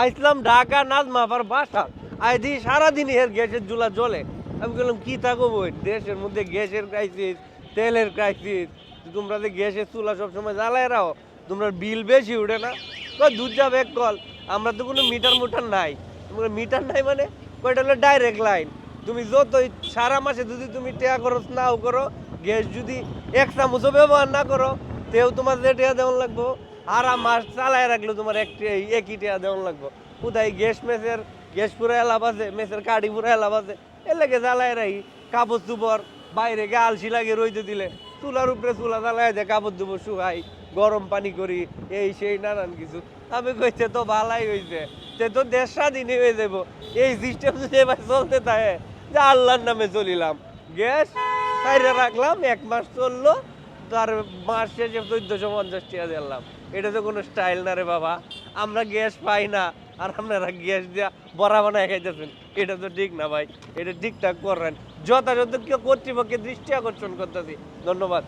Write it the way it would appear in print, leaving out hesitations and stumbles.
আইসলাম ঢাকা নাজমাফার বাসা আই দি সারাদিন এর গ্যাসের চুলা জ্বলে। আমি বললাম কি থাকো বই, দেশের মধ্যে গ্যাসের ক্রাইসিস, তেলের ক্রাইসিস, তোমরা যে গ্যাসের চুলা সবসময় জ্বালায় রাখো, তোমরা বিল বেশি উঠে না? দুধ যাবে এক কল, আমরা তো কোনো মিটার মুটার নাই। তোমরা মিটার নাই মানে কয়টা হলো ডাইরেক্ট লাইন। তুমি যতই সারা মাসে যদি তুমি টেয়া খরচ নাও করো, গ্যাস যদি এক চামচও ব্যবহার না করো, তেও তোমার যে টেয়া দেওয়ান লাগবো। আর মাস চালায় রাখলে তোমার একই টেয়া দেওয়ান লাগবো। কোথায় গ্যাস মেসের গ্যাস পুরা এলাপ আছে, মেসের কাঠি পুরা এলাপ আছে, এর লেগে জ্বালায় রাখি। কাপড় চুপড় বাইরে গে আলসি লাগে রইতে দিলে চুলার উপরে চুলা জ্বালায় দেয়, কাপড় চুপড় শুকাই, গরম পানি করি, এই সেই নানান কিছু। আমি কইছে তো ভালাই হয়েছে, সে তো দেশ স্বাধীনই হয়ে যাবো। এই সিস্টেম যদি এবার চলতে থাকে, যে আল্লাহর নামে চলিলাম, গ্যাস সাইডে রাখলাম, 1 মাস চললো, তার মাস শেষে 1450 টাকা দিলাম। এটা তো কোনো স্টাইল না রে বাবা। আমরা গ্যাস পাই না আর আপনারা গ্যাস দিয়া বড়া বানায় খাইতেছেন, এটা তো ঠিক না ভাই। এটা ঠিকঠাক করেন, যথাযথ কর্তৃপক্ষের দৃষ্টি আকর্ষণ করতেছি। ধন্যবাদ।